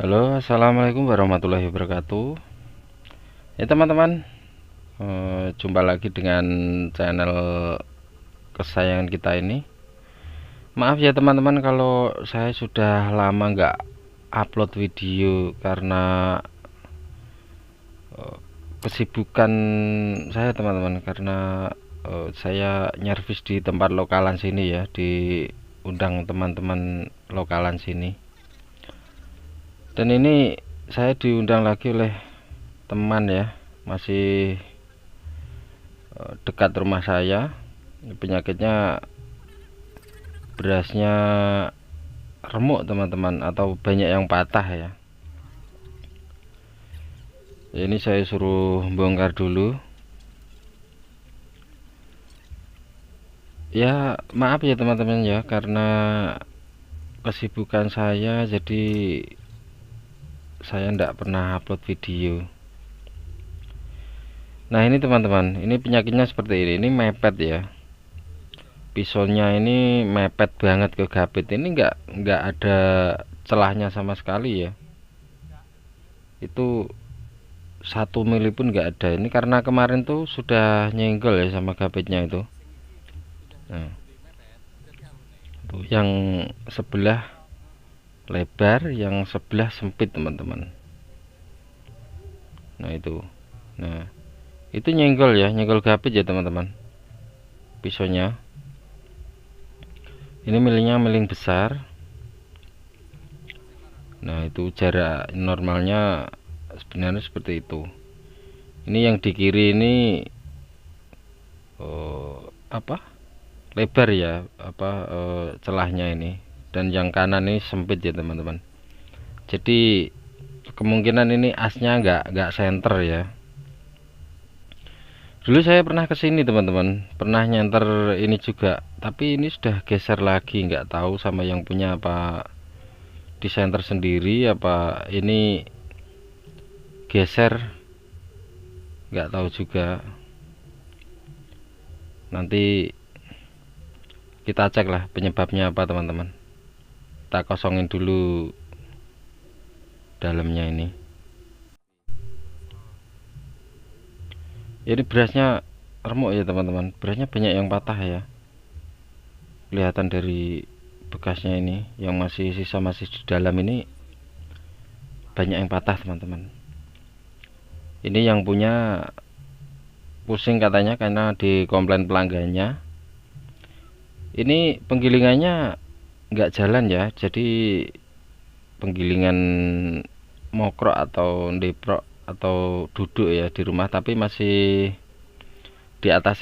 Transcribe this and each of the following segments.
Halo, assalamualaikum warahmatullahi wabarakatuh. Ya teman-teman, jumpa lagi dengan channel kesayangan kita ini. Maaf ya teman-teman kalau saya sudah lama nggak upload video karena kesibukan saya teman-teman. Karena saya nyervis di tempat lokalan sini ya, diundang teman-teman lokalan sini. Dan ini saya diundang lagi oleh teman ya, masih dekat rumah saya. Penyakitnya berasnya remuk teman-teman, atau banyak yang patah ya. Ini saya suruh bongkar dulu ya. Maaf ya teman-teman ya, karena kesibukan saya jadi saya tidak pernah upload video. Nah ini teman-teman, ini penyakitnya seperti ini mepet ya. Pisaunya ini mepet banget ke gapit. Ini nggak ada celahnya sama sekali ya. Itu 1 mili pun nggak ada. Ini karena kemarin tuh sudah nyenggol ya sama gapitnya itu. Nah, tuh yang sebelah lebar, yang sebelah sempit teman-teman. Nah itu, nah itu nyenggol ya, nyenggol gapit ya teman-teman. Pisaunya ini milingnya miling besar. Nah itu jarak normalnya sebenarnya seperti itu. Ini yang di kiri ini apa, lebar ya, apa, celahnya ini. Dan yang kanan ini sempit ya teman-teman. Jadi kemungkinan ini asnya nggak senter ya. Dulu saya pernah kesini teman-teman, pernah nyenter ini juga, tapi ini sudah geser lagi. Nggak tahu sama yang punya apa di center sendiri, apa ini geser, nggak tahu juga. Nanti kita cek lah penyebabnya apa teman-teman. Kita kosongin dulu dalamnya ini. Ini berasnya remuk ya teman-teman, berasnya banyak yang patah ya. Kelihatan dari bekasnya ini, yang masih sisa masih di dalam ini banyak yang patah teman-teman. Ini yang punya pusing katanya karena di komplain pelanggannya. Ini penggilingannya nggak jalan ya, jadi penggilingan mokrok atau deprok atau duduk ya di rumah, tapi masih di atas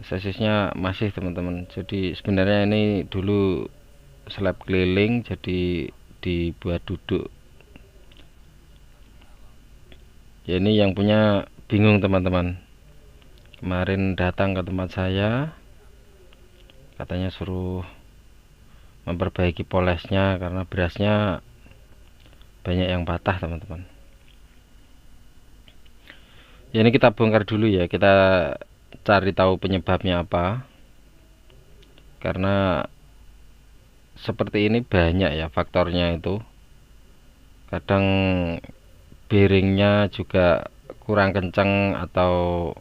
sesisnya masih teman-teman. Jadi sebenarnya ini dulu slab keliling, jadi dibuat duduk ya. Ini yang punya bingung teman-teman, kemarin datang ke tempat saya, katanya suruh memperbaiki polesnya karena berasnya banyak yang patah teman-teman. Ya ini kita bongkar dulu ya, kita cari tahu penyebabnya apa. Karena seperti ini banyak ya faktornya itu. Kadang bearingnya juga kurang kencang atau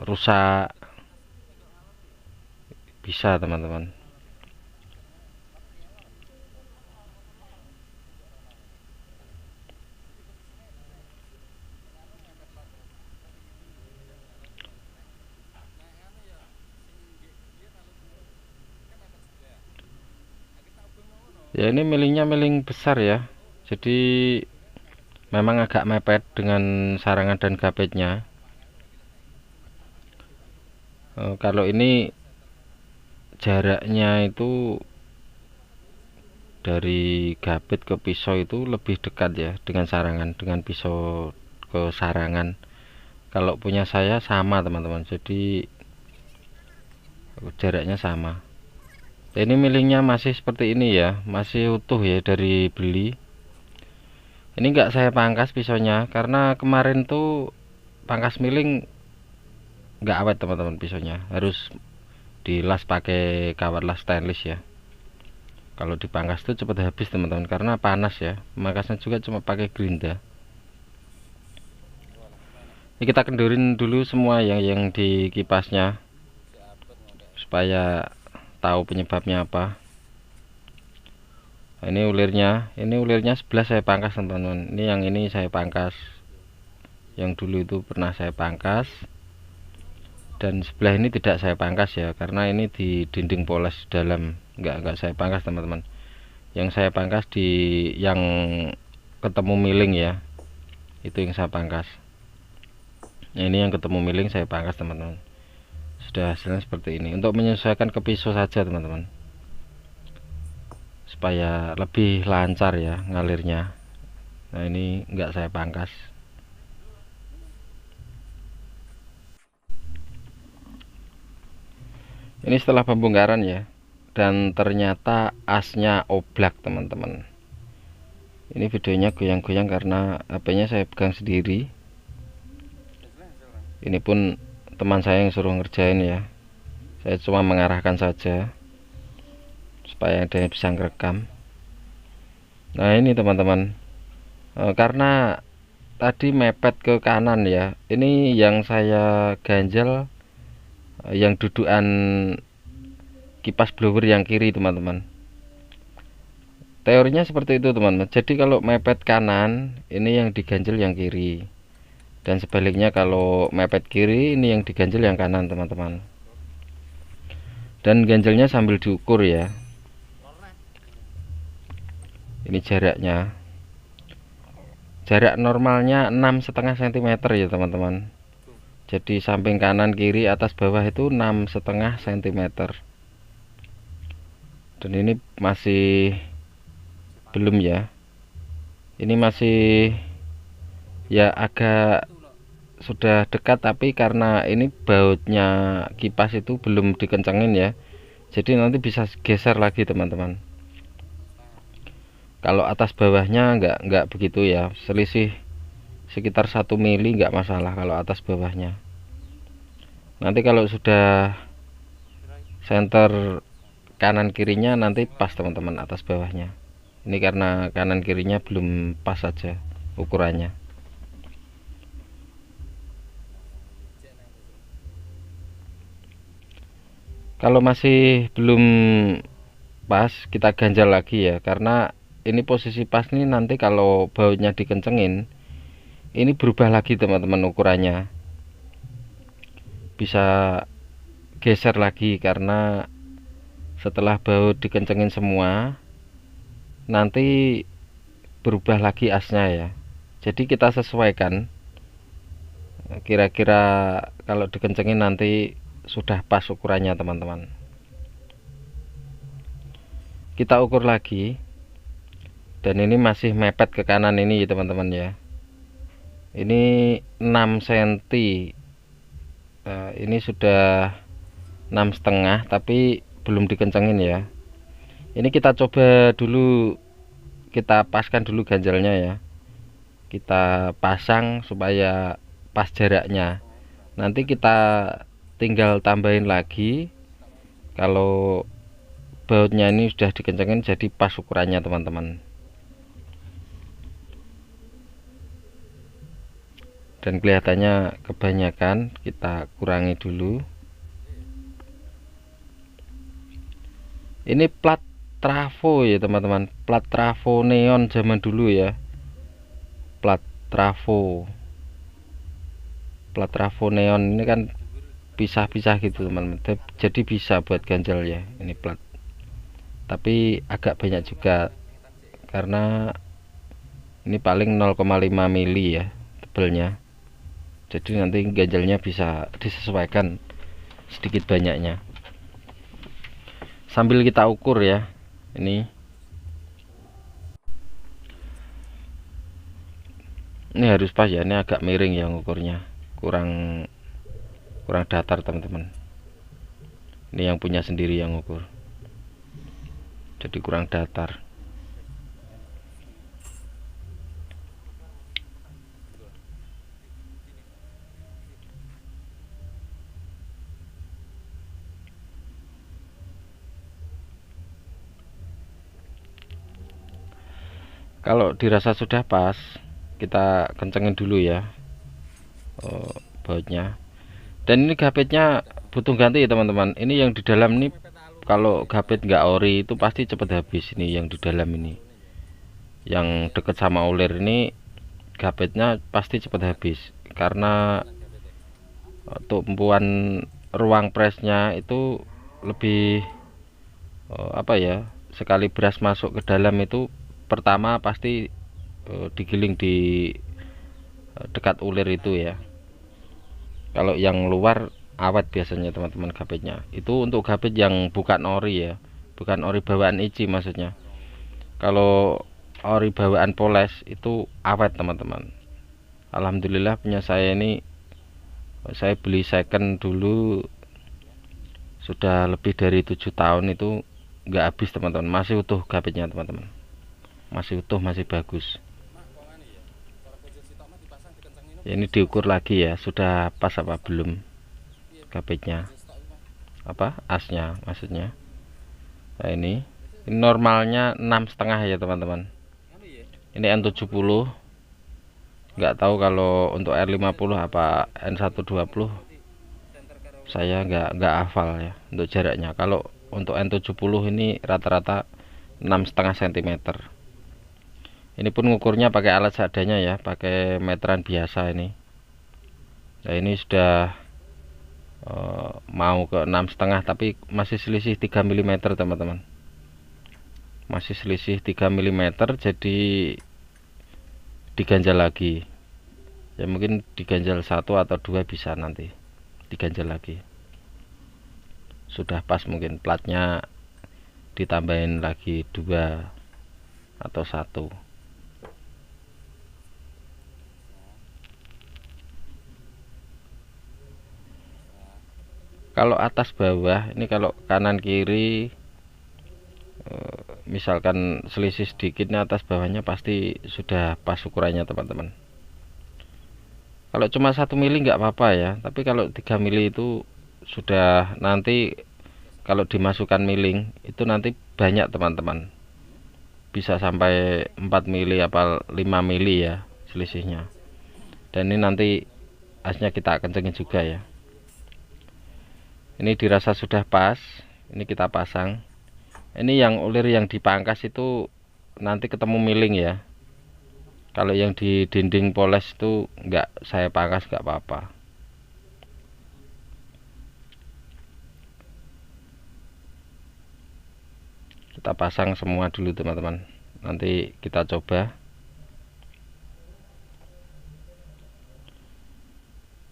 rusak, bisa teman-teman. Ya ini milingnya miling besar ya, jadi memang agak mepet dengan sarangan dan gapetnya. Kalau ini jaraknya itu dari gapet ke pisau itu lebih dekat ya dengan sarangan, dengan pisau ke sarangan. Kalau punya saya sama teman-teman, jadi jaraknya sama. Ini milingnya masih seperti ini ya, masih utuh ya dari beli. Ini enggak saya pangkas pisaunya karena kemarin tuh pangkas miling enggak awet teman-teman. Pisaunya harus dilas pakai kawat las stainless ya. Kalau dipangkas tuh cepat habis teman-teman, karena panas ya. Pemangkasnya juga cuma pakai gerinda. Ini kita kendorin dulu semua yang di kipasnya supaya tahu penyebabnya apa. Nah, ini ulirnya sebelah saya pangkas teman-teman. Ini yang ini saya pangkas. Yang dulu itu pernah saya pangkas. Dan sebelah ini tidak saya pangkas ya, karena ini di dinding poles dalam, enggak saya pangkas teman-teman. Yang saya pangkas di yang ketemu miling ya, itu yang saya pangkas. Nah, ini yang ketemu miling saya pangkas teman-teman. Sudah hasilnya seperti ini, untuk menyesuaikan ke pisau saja teman-teman, supaya lebih lancar ya ngalirnya. Nah, ini enggak saya pangkas. Ini setelah pembongkaran ya, dan ternyata asnya oblak teman-teman. Ini videonya goyang-goyang karena HP-nya saya pegang sendiri. Ini pun teman saya yang suruh ngerjain ya, saya cuma mengarahkan saja supaya ada yang bisa ngerekam. Nah, ini teman-teman, karena tadi mepet ke kanan ya, ini yang saya ganjel yang dudukan kipas blower yang kiri teman-teman. Teorinya seperti itu teman-teman. Jadi kalau mepet kanan, ini yang diganjel yang kiri, dan sebaliknya kalau mepet kiri, ini yang diganjel yang kanan teman-teman. Dan ganjelnya sambil diukur ya. Ini jaraknya, jarak normalnya 6,5 cm ya teman-teman. Jadi samping kanan kiri atas bawah itu 6,5 cm. Dan ini masih belum ya, ini masih ya agak sudah dekat, tapi karena ini bautnya kipas itu belum dikencengin ya, jadi nanti bisa geser lagi teman-teman. Kalau atas bawahnya enggak begitu ya, selisih sekitar 1 mili enggak masalah kalau atas bawahnya. Nanti kalau sudah center kanan kirinya nanti pas teman-teman atas bawahnya. Ini karena kanan kirinya belum pas saja ukurannya. Kalau masih belum pas, kita ganjal lagi ya, karena ini posisi pas nih, nanti kalau bautnya dikencengin ini berubah lagi teman-teman, ukurannya bisa geser lagi, karena setelah baut dikencengin semua nanti berubah lagi asnya ya. Jadi kita sesuaikan, kira-kira kalau dikencengin nanti sudah pas ukurannya teman-teman. Kita ukur lagi, dan ini masih mepet ke kanan ini ya teman-teman ya. Ini 6 cm. Ini sudah 6,5, tapi belum dikencengin ya. Ini kita coba dulu, kita paskan dulu ganjalnya ya, kita pasang supaya pas jaraknya. Nanti kita tinggal tambahin lagi kalau bautnya ini sudah dikencengin, jadi pas ukurannya teman-teman. Dan kelihatannya kebanyakan, kita kurangi dulu. Ini plat trafo ya teman-teman, plat trafo neon zaman dulu ya, plat trafo neon. Ini kan pisah-pisah gitu teman-teman, jadi bisa buat ganjal ya ini plat, tapi agak banyak juga karena ini paling 0,5 mili ya tebelnya, jadi nanti ganjalnya bisa disesuaikan sedikit banyaknya sambil kita ukur ya. Ini harus pas ya, ini agak miring yang ukurnya, kurang datar teman-teman. Ini yang punya sendiri yang ukur, jadi kurang datar. Kalau dirasa sudah pas, kita kencengin dulu ya bautnya. Dan ini gapetnya butuh ganti ya teman-teman. Ini yang di dalam ini kalau gapet nggak ori itu pasti cepat habis. Ini yang di dalam ini, yang deket sama ulir ini gapetnya pasti cepat habis karena tumpuan ruang presnya itu lebih apa ya, sekali beras masuk ke dalam itu pertama pasti digiling di dekat ulir itu ya. Kalau yang luar awet biasanya teman-teman gapetnya. Itu untuk gapet yang bukan ori ya, bukan ori bawaan Ici maksudnya. Kalau ori bawaan Poles itu awet teman-teman. Alhamdulillah punya saya ini, saya beli second dulu sudah lebih dari 7 tahun itu nggak habis teman-teman, masih utuh gapetnya teman-teman, masih utuh, masih bagus. Ya, ini diukur lagi ya, sudah pas apa belum gapetnya, apa asnya maksudnya. Nah ini normalnya 6,5 ya teman-teman. Ini N70, nggak tahu kalau untuk R50 apa N120, saya nggak hafal ya untuk jaraknya. Kalau untuk N70 ini rata-rata 6,5 cm. Ini pun ngukurnya pakai alat seadanya ya, pakai meteran biasa ini. Nah ini sudah mau ke 6,5, tapi masih selisih 3 mm teman-teman, masih selisih 3 mm, jadi diganjal lagi ya, mungkin diganjal 1 atau 2 bisa, nanti diganjal lagi. Sudah pas mungkin platnya ditambahin lagi 2 atau 1. Kalau atas bawah ini, kalau kanan kiri misalkan selisih sedikitnya, atas bawahnya pasti sudah pas ukurannya teman-teman. Kalau cuma 1 mili nggak apa-apa ya, tapi kalau 3 mili itu sudah, nanti kalau dimasukkan miling itu nanti banyak teman-teman, bisa sampai 4 mili apa 5 mili ya selisihnya. Dan ini nanti asnya kita kencengin juga ya. Ini dirasa sudah pas, ini kita pasang. Ini yang ulir yang dipangkas itu nanti ketemu miling ya. Kalau yang di dinding Poles itu enggak saya pangkas, enggak apa-apa. Kita pasang semua dulu teman-teman, nanti kita coba.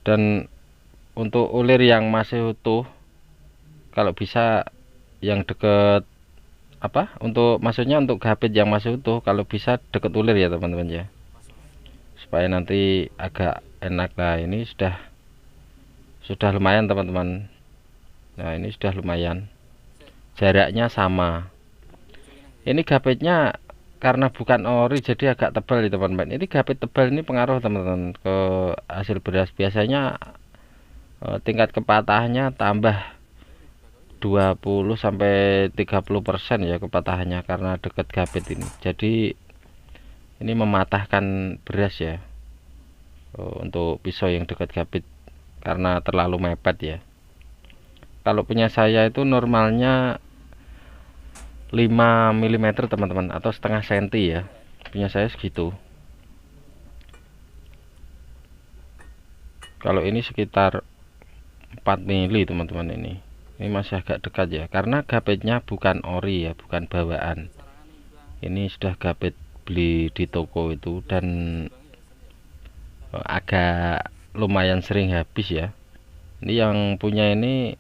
Dan untuk ulir yang masih utuh, kalau bisa yang deket apa, untuk maksudnya untuk gapet yang masih utuh, kalau bisa deket ulir ya teman-teman ya, supaya nanti agak enak. Nah ini sudah lumayan teman-teman. Nah ini sudah lumayan, jaraknya sama. Ini gapetnya karena bukan ori jadi agak tebal ya teman-teman. Ini gapet tebal ini pengaruh teman-teman ke hasil beras. Biasanya tingkat kepatahannya tambah 20 sampai 30% ya kepatahannya, karena dekat gapet ini. Jadi ini mematahkan beras ya untuk pisau yang dekat gapet, karena terlalu mepet ya. Kalau punya saya itu normalnya 5 mm teman-teman, atau setengah senti ya, punya saya segitu. Kalau ini sekitar 4 mili teman-teman. Ini masih agak dekat ya, karena gapetnya bukan ori ya, bukan bawaan. Ini sudah gapet beli di toko itu, dan agak lumayan sering habis ya. Ini yang punya ini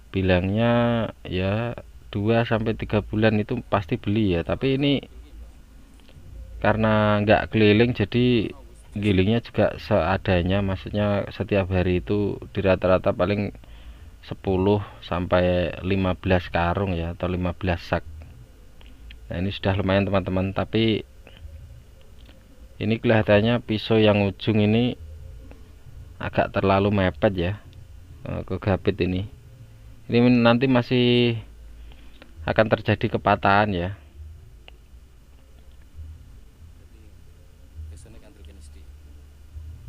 bilangnya ya 2 sampai 3 bulan itu pasti beli ya, tapi ini karena nggak keliling jadi gilingnya juga seadanya, maksudnya setiap hari itu di rata-rata paling 10 sampai 15 karung ya, atau 15 sak. Nah ini sudah lumayan teman-teman, tapi ini kelihatannya pisau yang ujung ini agak terlalu mepet ya ke gapet ini. Ini nanti masih akan terjadi kepatahan ya.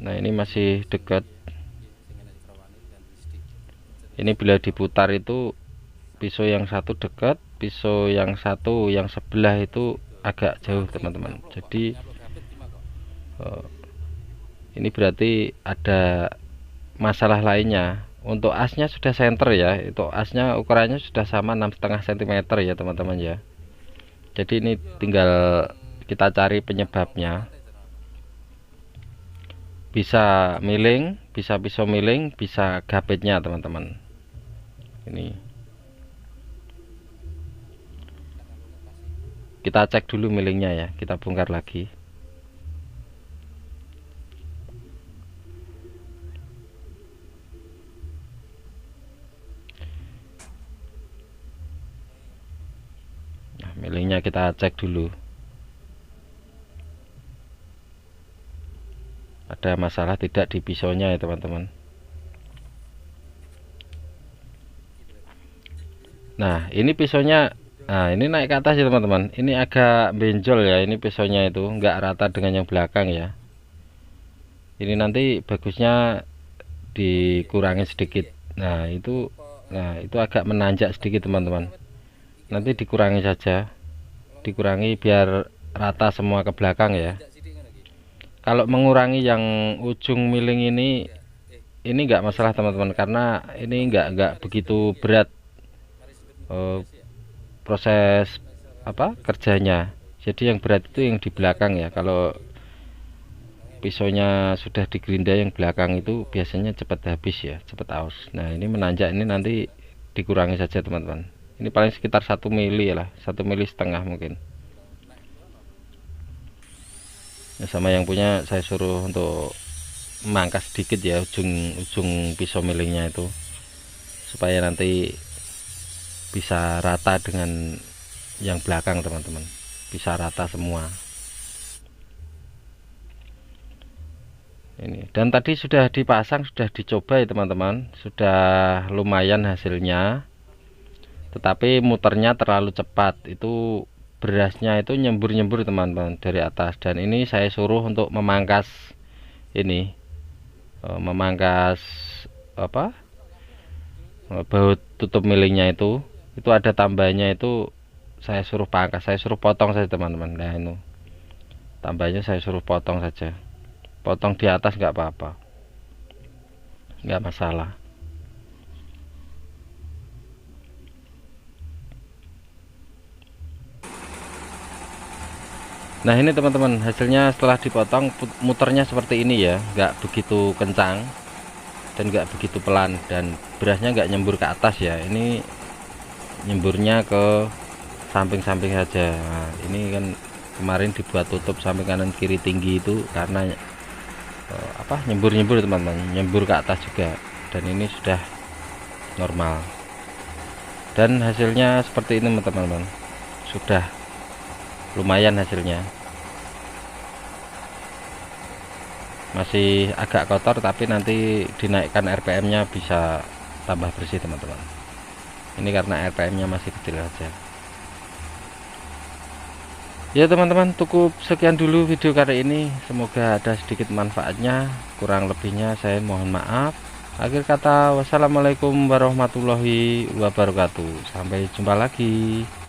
Nah ini masih dekat. Ini bila diputar itu pisau yang satu dekat, pisau yang satu yang sebelah itu agak jauh teman-teman. Jadi ini berarti ada masalah lainnya. Untuk asnya sudah center ya, itu asnya ukurannya sudah sama 6,5 cm ya teman-teman ya. Jadi ini tinggal kita cari penyebabnya. Bisa miling, bisa pisau miling, bisa gapitnya teman-teman. Ini kita cek dulu milingnya ya, kita bongkar lagi. Nah, milingnya kita cek dulu. Ada masalah tidak di pisaunya ya teman-teman. Nah ini pisaunya, nah ini naik ke atas ya teman-teman. Ini agak benjol ya, ini pisaunya itu nggak rata dengan yang belakang ya. Ini nanti bagusnya dikurangi sedikit. Nah itu agak menanjak sedikit teman-teman. Nanti dikurangi saja, dikurangi biar rata semua ke belakang ya. Kalau mengurangi yang ujung miling ini nggak masalah teman-teman, karena ini nggak begitu berat proses kerjanya. Jadi yang berat itu yang di belakang ya. Kalau pisaunya sudah digerinda yang belakang itu biasanya cepat habis ya, cepat aus. Nah ini menanjak, ini nanti dikurangi saja teman-teman. Ini paling sekitar 1 mili lah, 1,5 mili mungkin. Nah, sama yang punya saya suruh untuk memangkas sedikit ya ujung pisau milingnya itu, supaya nanti bisa rata dengan yang belakang teman-teman, bisa rata semua. Ini dan tadi sudah dipasang, sudah dicoba ya teman-teman, sudah lumayan hasilnya, tetapi muternya terlalu cepat. Itu berasnya itu nyembur-nyembur teman-teman dari atas, dan ini saya suruh untuk memangkas ini, memangkas baut tutup milingnya itu ada tambahnya, itu saya suruh pangkas, saya suruh potong saja teman-teman. Nah ini tambahnya saya suruh potong saja, potong di atas nggak apa-apa, nggak masalah. Nah ini teman-teman, hasilnya setelah dipotong muternya seperti ini ya, nggak begitu kencang dan nggak begitu pelan, dan berasnya nggak nyembur ke atas ya, ini nyemburnya ke samping-samping saja. Nah, ini kan kemarin dibuat tutup samping kanan kiri tinggi itu karena nyembur-nyembur teman-teman, nyembur ke atas juga, dan ini sudah normal. Dan hasilnya seperti ini teman-teman, sudah lumayan hasilnya. Masih agak kotor, tapi nanti dinaikkan RPM nya bisa tambah bersih teman-teman. Ini karena RPM nya masih kecil aja ya teman-teman. Cukup sekian dulu video kali ini, semoga ada sedikit manfaatnya, kurang lebihnya saya mohon maaf. Akhir kata, wassalamualaikum warahmatullahi wabarakatuh, sampai jumpa lagi.